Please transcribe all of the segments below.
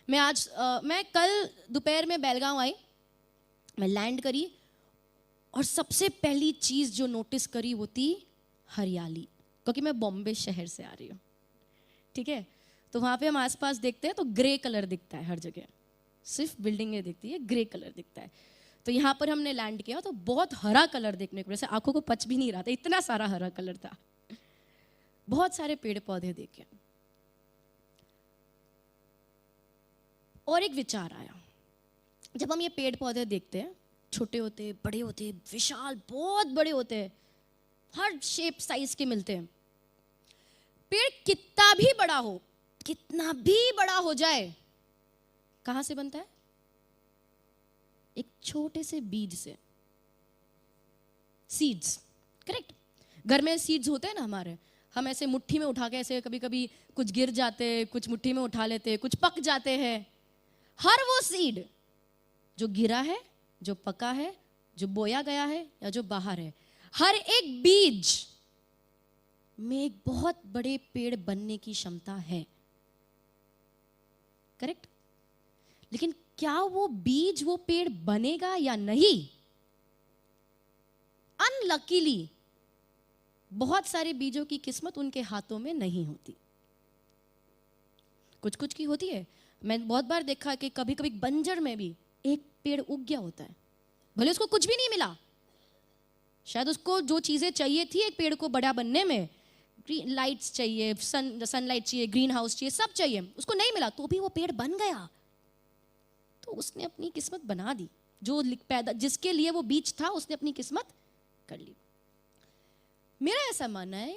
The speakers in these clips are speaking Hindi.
मैं कल दोपहर में बेलगांव आई, मैं लैंड करी और सबसे पहली चीज जो नोटिस करी वो थी हरियाली, क्योंकि मैं बॉम्बे शहर से आ रही हूँ, ठीक है। तो वहां पे हम आसपास देखते हैं तो ग्रे कलर दिखता है हर जगह, सिर्फ बिल्डिंगें दिखती है, ग्रे कलर दिखता है। तो यहाँ पर हमने लैंड किया तो बहुत हरा कलर देखने को, जैसे आंखों को पच भी नहीं रहा था, इतना सारा हरा कलर था। बहुत सारे पेड़ पौधे देखे और एक विचार आया, जब हम ये पेड़ पौधे देखते हैं, छोटे होते, बड़े होते, विशाल, बहुत बड़े होते हैं, हर शेप साइज के मिलते हैं। पेड़ कितना भी बड़ा हो, कितना भी बड़ा हो जाए, कहां से बनता है? एक छोटे से बीज से, सीड्स, करेक्ट। घर में सीड्स होते हैं ना हमारे, हम ऐसे मुट्ठी में उठा के ऐसे कभी कभी कुछ गिर जाते, कुछ मुट्ठी में उठा लेते, कुछ पक जाते हैं। हर वो सीड जो गिरा है, जो पका है, जो बोया गया है या जो बाहर है, हर एक बीज में एक बहुत बड़े पेड़ बनने की क्षमता है, करेक्ट। लेकिन क्या वो बीज वो पेड़ बनेगा या नहीं? अनलकीली बहुत सारे बीजों की किस्मत उनके हाथों में नहीं होती, कुछ कुछ की होती है। मैं बहुत बार देखा कि कभी कभी बंजर में भी एक पेड़ उग गया होता है, भले उसको कुछ भी नहीं मिला, शायद उसको जो चीजें चाहिए थी एक पेड़ को बड़ा बनने में, लाइट्स चाहिए, सनलाइट चाहिए, ग्रीन हाउस चाहिए, सब चाहिए, उसको नहीं मिला तो भी वो पेड़ बन गया। तो उसने अपनी किस्मत बना दी, जो पैदा जिसके लिए वो बीज था उसने अपनी किस्मत कर ली। मेरा ऐसा मानना है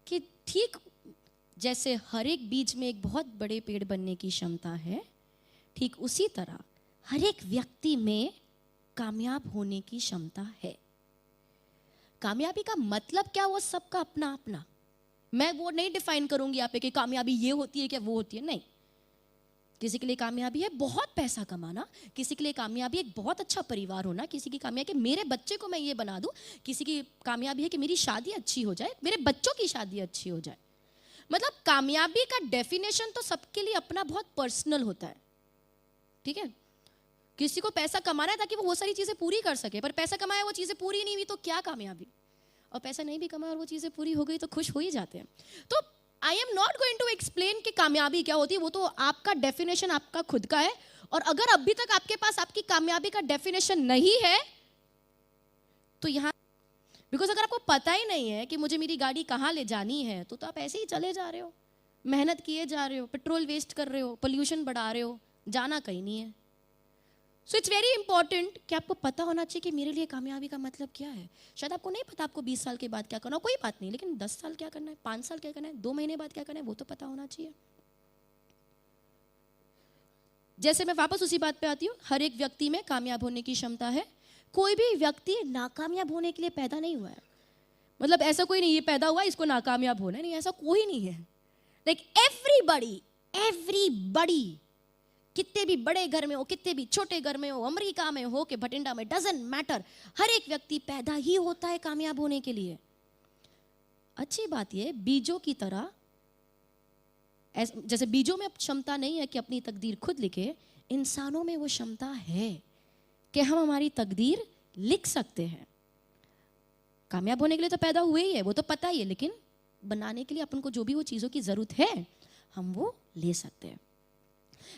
कि ठीक जैसे हर एक बीज में एक बहुत बड़े पेड़ बनने की क्षमता है, ठीक उसी तरह हर एक व्यक्ति में कामयाब होने की क्षमता है। कामयाबी का मतलब क्या, वो सबका अपना अपना, मैं वो नहीं डिफाइन करूंगी यहाँ पे कि कामयाबी ये होती है क्या वो होती है, नहीं। किसी के लिए कामयाबी है बहुत पैसा कमाना, किसी के लिए कामयाबी एक बहुत अच्छा परिवार होना, किसी की कामयाबी कि मेरे बच्चे को मैं ये बना दूं, किसी की कामयाबी है कि मेरी शादी अच्छी हो जाए, मेरे बच्चों की शादी अच्छी हो जाए। मतलब कामयाबी का डेफिनेशन तो सबके लिए अपना बहुत पर्सनल होता है, ठीक है। किसी को पैसा कमाना है ताकि वो सारी चीजें पूरी कर सके, पर पैसा कमाया वो चीजें पूरी नहीं हुई तो क्या कामयाबी? और पैसा नहीं भी कमाया और वो चीजें पूरी हो गई तो खुश हो ही जाते हैं। तो I am not going to explain कि कामयाबी क्या होती है, वो तो आपका डेफिनेशन आपका खुद का है। और अगर अभी तक आपके पास आपकी कामयाबी का डेफिनेशन नहीं है तो यहां, बिकॉज अगर आपको पता ही नहीं है कि मुझे मेरी गाड़ी कहाँ ले जानी है तो आप ऐसे ही चले जा रहे हो, मेहनत किए जा रहे हो, पेट्रोल वेस्ट कर रहे हो, पोल्यूशन बढ़ा रहे हो, जाना कहीं नहीं है। सो इट्स वेरी इंपॉर्टेंट कि आपको पता होना चाहिए कि मेरे लिए कामयाबी का मतलब क्या है। शायद आपको नहीं पता आपको 20 साल के बाद क्या करना, कोई बात नहीं, लेकिन 10 साल क्या करना है, 5 साल क्या करना है, 2 महीने बाद क्या करना है, वो तो पता होना चाहिए। जैसे मैं वापस उसी बात पे आती हूँ, हर एक व्यक्ति में कामयाब होने की क्षमता है। कोई भी व्यक्ति नाकामयाब होने के लिए पैदा नहीं हुआ है। मतलब ऐसा कोई नहीं ये पैदा हुआ इसको नाकामयाब होना है, नहीं, ऐसा कोई नहीं है। लाइक एवरीबडी, कितने भी बड़े घर में हो, कितने भी छोटे घर में हो, अमेरिका में हो कि भटिंडा में, डजंट मैटर, हर एक व्यक्ति पैदा ही होता है कामयाब होने के लिए। अच्छी बात यह, बीजों की तरह, जैसे बीजों में क्षमता नहीं है कि अपनी तकदीर खुद लिखे, इंसानों में वो क्षमता है कि हम हमारी तकदीर लिख सकते हैं। कामयाब होने के लिए तो पैदा हुए ही है, वो तो पता ही है, लेकिन बनाने के लिए अपन को जो भी वो चीजों की जरूरत है हम वो ले सकते हैं।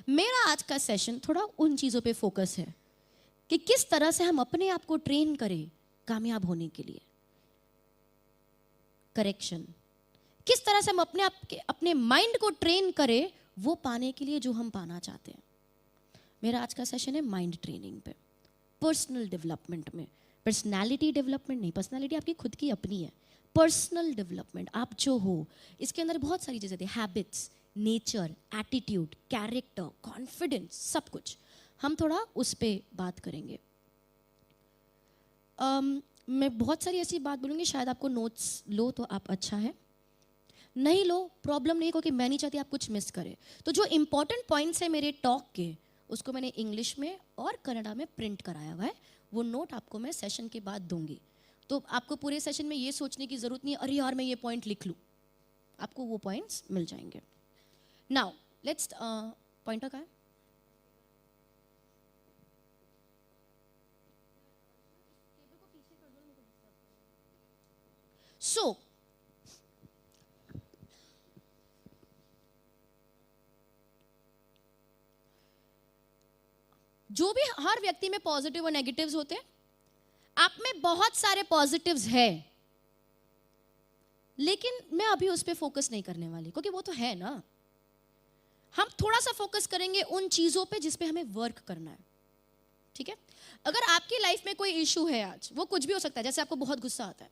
मेरा आज का सेशन थोड़ा उन चीजों पे फोकस है कि किस तरह से हम अपने आप को ट्रेन करें कामयाब होने के लिए। करेक्शन, किस तरह से हम अपने माइंड को ट्रेन करें वो पाने के लिए जो हम पाना चाहते हैं। मेरा आज का सेशन है माइंड ट्रेनिंग पे, पर्सनल डेवलपमेंट में। पर्सनालिटी डेवलपमेंट नहीं, पर्सनालिटी आपकी खुद की अपनी है। पर्सनल डेवलपमेंट, आप जो हो, इसके अंदर बहुत सारी चीजें थी, habits, nature, attitude, character, confidence, सब कुछ। हम थोड़ा उस पर बात करेंगे। मैं बहुत सारी ऐसी बात बोलूँगी, शायद आपको नोट्स लो तो आप अच्छा है, नहीं लो प्रॉब्लम नहीं, क्योंकि मैं नहीं चाहती आप कुछ मिस करें। तो जो इंपॉर्टेंट पॉइंट्स है मेरे टॉक के, उसको मैंने इंग्लिश में और कन्नड़ा में प्रिंट कराया हुआ है, वो नोट आपको मैं सेशन के बाद दूंगी। तो आपको पूरे सेशन में ये सोचने की जरूरत नहीं अरे यार मैं ये पॉइंट लिख लूँ, आपको वो पॉइंट्स मिल जाएंगे। नाउ लेट्स पॉइंटर कहाँ है? सो जो भी हर व्यक्ति में पॉजिटिव और नेगेटिव्स होते हैं, आप में बहुत सारे पॉजिटिव्स है, लेकिन मैं अभी उस पर फोकस नहीं करने वाली, क्योंकि वो तो है ना। हम थोड़ा सा फोकस करेंगे उन चीजों पे जिस पे हमें वर्क करना है, ठीक है? अगर आपकी लाइफ में कोई इशू है आज, वो कुछ भी हो सकता है, जैसे आपको बहुत गुस्सा आता है,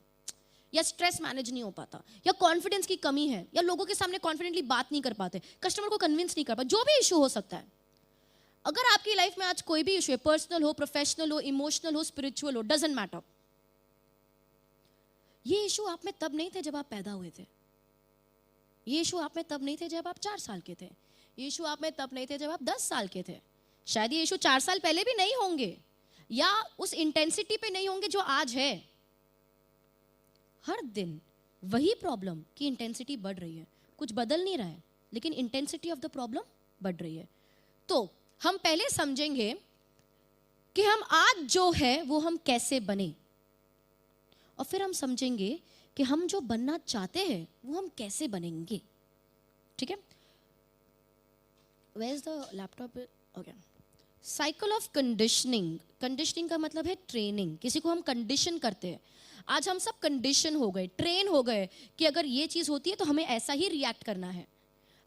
या स्ट्रेस मैनेज नहीं हो पाता, या कॉन्फिडेंस की कमी है, या लोगों के सामने कॉन्फिडेंटली बात नहीं कर पाते, कस्टमर को कन्विंस नहीं कर पाते, जो भी इशू हो सकता है। अगर आपकी लाइफ में आज कोई भी इशू है, पर्सनल हो, प्रोफेशनल हो, इमोशनल हो, स्पिरिचुअल हो, डजंट मैटर, ये इशू आप में तब नहीं थे जब आप पैदा हुए थे, ये इशू आप में तब नहीं थे जब आप 4 साल के थे, ये इशू आप में तब नहीं थे जब आप 10 साल के थे, शायद ये इशू 4 साल पहले भी नहीं होंगे, या उस इंटेंसिटी पे नहीं होंगे जो आज है। हर दिन वही प्रॉब्लम की इंटेंसिटी बढ़ रही है, कुछ बदल नहीं रहा है, लेकिन इंटेंसिटी ऑफ द प्रॉब्लम बढ़ रही है। तो हम पहले समझेंगे कि हम आज जो है वो हम कैसे बने, और फिर हम समझेंगे कि हम जो बनना चाहते हैं वो हम कैसे बनेंगे, ठीक है? Where is the laptop? Okay. Cycle of conditioning. Conditioning का मतलब है ट्रेनिंग, किसी को हम कंडीशन करते हैं। आज हम सब कंडीशन हो गए, ट्रेन हो गए कि अगर ये चीज़ होती है तो हमें ऐसा ही रिएक्ट करना है।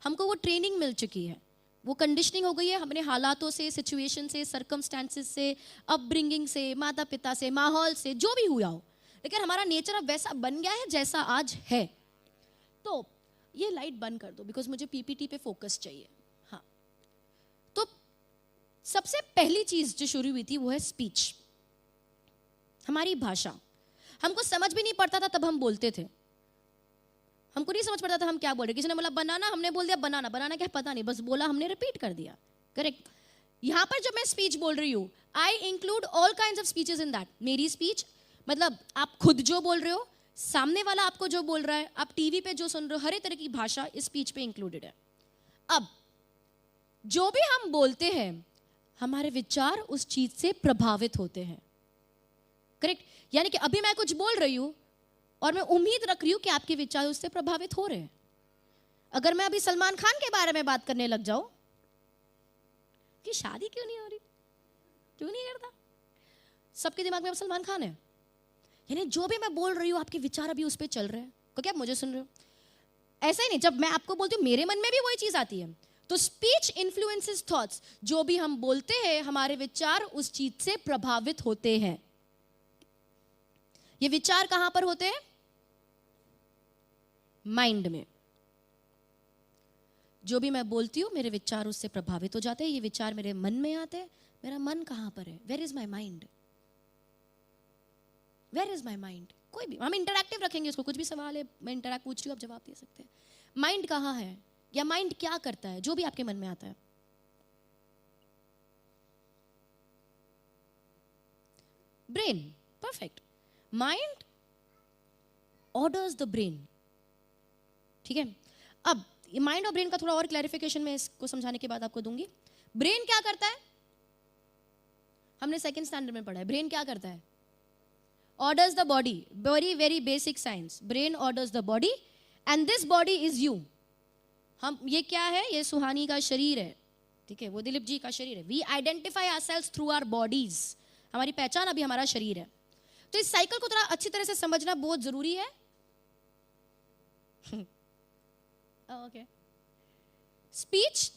हमको वो ट्रेनिंग मिल चुकी है, वो कंडीशनिंग हो गई है हमने हालातों से, सिचुएशन से, सर्कमस्टेंसेस से, अपब्रिंगिंग से, माता पिता से, माहौल से, जो भी हुआ हो, लेकिन हमारा नेचर अब वैसा बन गया है जैसा आज है। तो ये लाइट बंद कर दो, बिकॉज मुझे पीपीटी पे फोकस चाहिए। हाँ, तो सबसे पहली चीज जो शुरू हुई थी वो है स्पीच, हमारी भाषा। हमको समझ भी नहीं पड़ता था तब हम बोलते थे, हमको नहीं समझ पड़ता था हम क्या बोल रहे। किसी ने बोला बनाना, हमने बोल दिया बनाना। बनाना क्या पता नहीं, बस बोला, हमने रिपीट कर दिया। करेक्ट। यहां पर जब मैं स्पीच बोल रही हूं, I include all kinds of speeches in that. मेरी स्पीच मतलब आप खुद जो बोल रहे हो, सामने वाला आपको जो बोल रहा है, आप टीवी पे जो सुन रहे हो, हर एक तरह की भाषा इस स्पीच पे इंक्लूडेड है। अब जो भी हम बोलते हैं, हमारे विचार उस चीज से प्रभावित होते हैं। करेक्ट। यानी कि अभी मैं कुछ बोल रही हूं और मैं उम्मीद रख रही हूं कि आपके विचार उससे प्रभावित हो रहे हैं। अगर मैं अभी सलमान खान के बारे में बात करने लग जाऊं कि शादी क्यों नहीं हो रही, क्यों नहीं करता, सबके दिमाग में अब सलमान खान है। यानी जो भी मैं बोल रही हूं आपके विचार अभी उस पर चल रहे हैं, क्योंकि आप मुझे सुन रहे हो। ऐसा ही नहीं, जब मैं आपको बोलती हूँ मेरे मन में भी वही चीज आती है। तो स्पीच इन्फ्लुएंसेस थॉट्स, जो भी हम बोलते हैं हमारे विचार उस चीज से प्रभावित होते हैं। ये विचार कहां पर होते हैं? माइंड में। जो भी मैं बोलती हूं मेरे विचार उससे प्रभावित हो जाते हैं। ये विचार मेरे मन में आते हैं। मेरा मन कहां पर है? Where is my mind? Where is my mind? कोई भी, हम इंटरैक्टिव रखेंगे इसको। कुछ भी सवाल है, मैं इंटरैक्ट पूछ रही हूं, आप जवाब दे सकते हैं। माइंड कहां है, या माइंड क्या करता है? जो भी आपके मन में आता है। Brain, perfect. Mind orders the brain, ठीक है। अब माइंड और ब्रेन का थोड़ा और क्लैरिफिकेशन मैं इसको समझाने के बाद आपको दूंगी। ब्रेन क्या करता है? हमने सेकंड स्टैंडर्ड में पढ़ा है। ब्रेन क्या करता है? Orders the body. Very very basic science. Brain orders the body and this body is you. हम, ये क्या है? ये सुहानी का शरीर है, ठीक है, वो दिलीप जी का शरीर है। We identify ourselves through our bodies. हमारी पहचान अभी हमारा शरीर है। तो इस साइकिल को थोड़ा अच्छी तरह से समझना बहुत जरूरी है। ओके। स्पीच,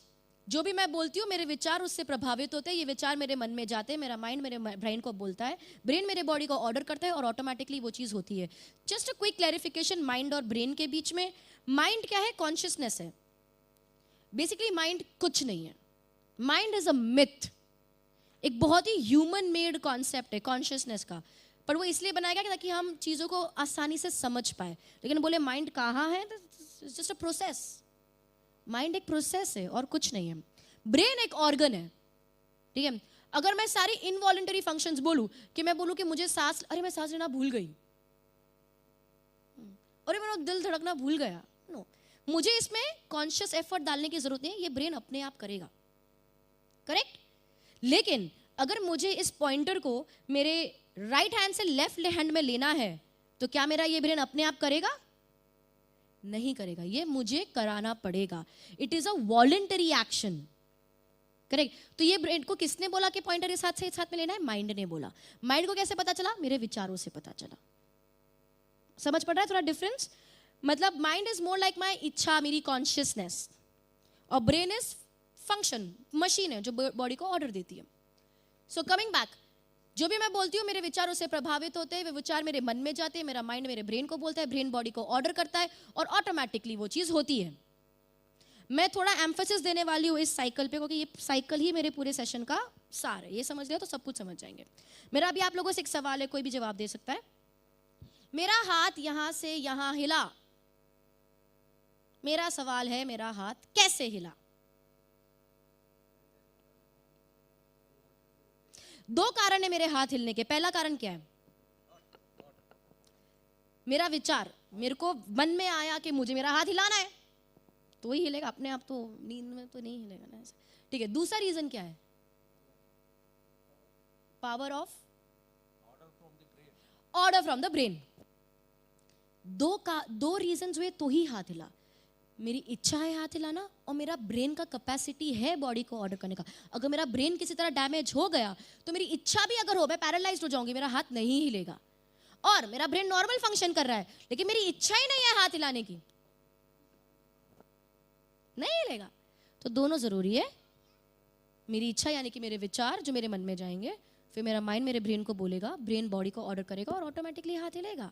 जो भी मैं बोलती हूँ मेरे विचार उससे प्रभावित होते हैं। ये विचार मेरे मन में जाते हैं, मेरा माइंड मेरे ब्रेन को बोलता है, ब्रेन मेरे बॉडी को ऑर्डर करता है और ऑटोमेटिकली वो चीज होती है। Just a quick clarification mind और ब्रेन के बीच में। माइंड क्या है? कॉन्शियसनेस है। बेसिकली माइंड कुछ नहीं है। Mind is a myth. एक बहुत ही ह्यूमन मेड कॉन्सेप्ट है कॉन्शियसनेस का, पर वो इसलिए बनाया गया ताकि हम चीजों को आसानी से समझ पाए। लेकिन बोले माइंड कहाँ है? Just a process. माइंड एक प्रोसेस है और कुछ नहीं है। ब्रेन एक ऑर्गन है, ठीक है। अगर मैं सारी इनवॉलंटरी फंक्शंस बोलूं, कि मैं बोलूं कि मुझे सांस, अरे मैं सांस लेना भूल गई, अरे मेरा दिल धड़कना भूल गया, नो, मुझे इसमें कॉन्शियस एफर्ट डालने की जरूरत नहीं है। ये ब्रेन अपने आप करेगा। करेक्ट? लेकिन अगर मुझे इस पॉइंटर को मेरे राइट हैंड से लेफ्ट हैंड में लेना है तो क्या मेरा ये ब्रेन अपने आप करेगा? नहीं करेगा, ये मुझे कराना पड़ेगा. It is a voluntary action. Correct? तो ये ब्रेन को किसने बोला कि पॉइंटर इस हाथ में लेना है? माइंड ने बोला. माइंड को कैसे पता चला? मेरे विचारों से पता चला. समझ पड़ रहा है थोड़ा डिफरेंस? मतलब mind is more like my इच्छा, मेरी कॉन्शियसनेस, और ब्रेन इज फंक्शन, मशीन है जो बॉडी को ऑर्डर देती है. सो कमिंग बैक, जो भी मैं बोलती हूँ मेरे विचारों से प्रभावित होते हैं, वे विचार मेरे मन में जाते हैं, मेरा माइंड मेरे ब्रेन को बोलता है, ब्रेन बॉडी को ऑर्डर करता है और ऑटोमेटिकली वो चीज होती है. मैं थोड़ा एम्फेसिस देने वाली हूँ इस साइकिल पे क्योंकि ये साइकिल ही मेरे पूरे सेशन का सार है. ये समझ लिया तो सब कुछ समझ जाएंगे. मेरा अभी आप लोगों से एक सवाल है, कोई भी जवाब दे सकता है. मेरा हाथ यहां से यहां हिला. मेरा सवाल है, मेरा हाथ कैसे हिला? दो कारण है मेरे हाथ हिलने के. पहला कारण क्या है? मेरा विचार. मेरे को मन में आया कि मुझे मेरा हाथ हिलाना है तो ही हिलेगा, अपने आप तो नींद में तो नहीं हिलेगा ना. ठीक है. दूसरा रीजन क्या है? Power of order from the brain. दो रीजन हुए तो ही हाथ हिला. मेरी इच्छा है हाथ हिलाना और मेरा ब्रेन का कैपेसिटी है बॉडी को ऑर्डर करने का. अगर मेरा ब्रेन किसी तरह डैमेज हो गया तो मेरी इच्छा भी अगर हो, मैं पैरालाइज्ड हो जाऊंगी, मेरा हाथ नहीं हिलेगा. और मेरा ब्रेन नॉर्मल फंक्शन कर रहा है लेकिन मेरी इच्छा ही नहीं है हाथ हिलाने की, नहीं हिलेगा. तो दोनों जरूरी है. मेरी इच्छा यानी कि मेरे विचार जो मेरे मन में जाएंगे, फिर मेरा माइंड मेरे ब्रेन को बोलेगा, ब्रेन बॉडी को ऑर्डर करेगा और ऑटोमेटिकली हाथ हिलेगा.